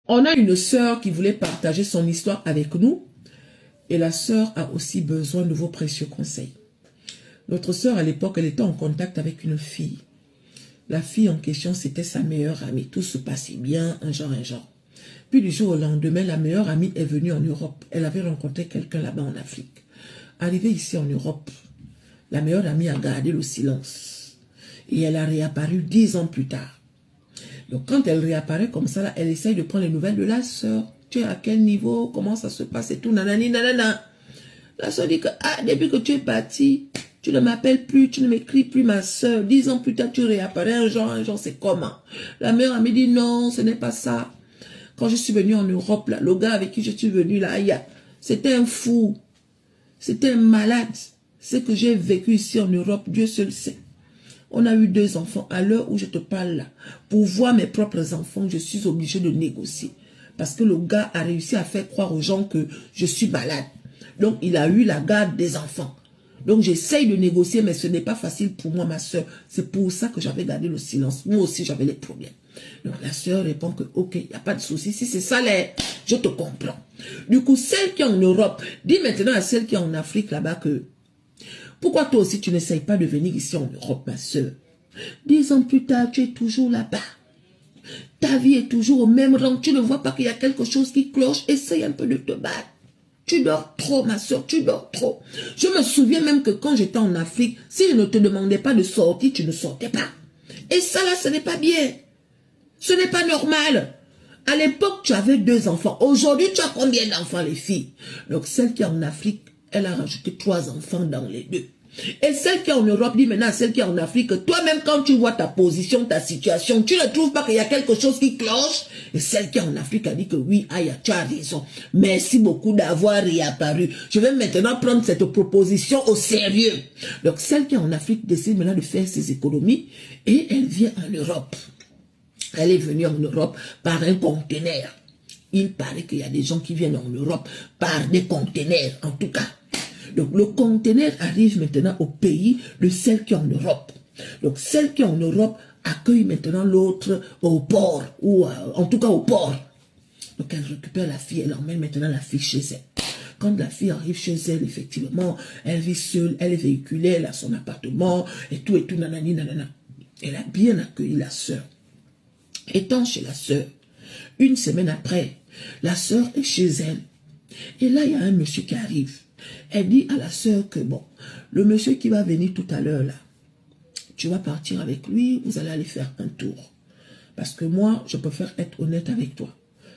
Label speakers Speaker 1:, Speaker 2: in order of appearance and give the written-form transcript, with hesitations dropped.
Speaker 1: On a une sœur qui voulait partager son histoire avec nous. Et la sœur a aussi besoin de vos précieux conseils. Notre sœur, à l'époque, elle était en contact avec une fille. La fille en question, c'était sa meilleure amie. Tout se passait bien, un genre. Puis du jour au lendemain, la meilleure amie est venue en Europe. Elle avait rencontré quelqu'un là-bas en Afrique. Arrivée ici en Europe, la meilleure amie a gardé le silence. Et elle a réapparu 10 ans plus tard. Donc quand elle réapparaît comme ça, là, elle essaye de prendre les nouvelles de la sœur. Tu es à quel niveau? Comment ça se passe et tout, nanani, nanana. La sœur dit que, depuis que tu es parti, tu ne m'appelles plus, tu ne m'écris plus, ma sœur. 10 ans plus tard, tu réapparais un genre, c'est comment? La meilleure amie dit non, ce n'est pas ça. Quand je suis venue en Europe, là, le gars avec qui je suis venue là, c'était un fou. C'était un malade. Ce que j'ai vécu ici en Europe, Dieu seul sait. On a eu 2 enfants. À l'heure où je te parle là, pour voir mes propres enfants, je suis obligée de négocier. Parce que le gars a réussi à faire croire aux gens que je suis malade. Donc, il a eu la garde des enfants. Donc, j'essaye de négocier, mais ce n'est pas facile pour moi, ma soeur. C'est pour ça que j'avais gardé le silence. Moi aussi, j'avais les problèmes. Donc, la soeur répond que, ok, il n'y a pas de souci. Si c'est ça, je te comprends. Du coup, celle qui est en Europe, dis maintenant à celle qui est en Afrique là-bas que, pourquoi toi aussi, tu n'essayes pas de venir ici en Europe, ma soeur? 10 ans plus tard, tu es toujours là-bas. Ta vie est toujours au même rang. Tu ne vois pas qu'il y a quelque chose qui cloche. Essaye un peu de te battre. Tu dors trop, ma soeur, tu dors trop. Je me souviens même que quand j'étais en Afrique, si je ne te demandais pas de sortir, tu ne sortais pas. Et ça là, ce n'est pas bien. Ce n'est pas normal. À l'époque, tu avais 2 enfants. Aujourd'hui, tu as combien d'enfants, les filles? Donc, celle qui est en Afrique, elle a rajouté 3 enfants dans les 2. Et celle qui est en Europe dit maintenant à celle qui est en Afrique, toi-même quand tu vois ta position, ta situation, tu ne trouves pas qu'il y a quelque chose qui cloche? Et celle qui est en Afrique a dit que oui, Aya, tu as raison. Merci beaucoup d'avoir réapparu. Je vais maintenant prendre cette proposition au sérieux. Donc celle qui est en Afrique décide maintenant de faire ses économies et elle vient en Europe. Elle est venue en Europe par un conteneur. Il paraît qu'il y a des gens qui viennent en Europe par des conteneurs, en tout cas. Donc, le conteneur arrive maintenant au pays de celle qui est en Europe. Donc, celle qui est en Europe accueille maintenant l'autre au port, ou en tout cas au port. Donc, elle récupère la fille, elle emmène maintenant la fille chez elle. Quand la fille arrive chez elle, effectivement, elle vit seule, elle est véhiculée, elle a son appartement, et tout, nanani, nanana. Elle a bien accueilli la sœur. Étant chez la sœur, une semaine après, la sœur est chez elle. Et là, il y a un monsieur qui arrive. Elle dit à la sœur que, bon, le monsieur qui va venir tout à l'heure là, tu vas partir avec lui, vous allez aller faire un tour. Parce que moi, je préfère être honnête avec toi.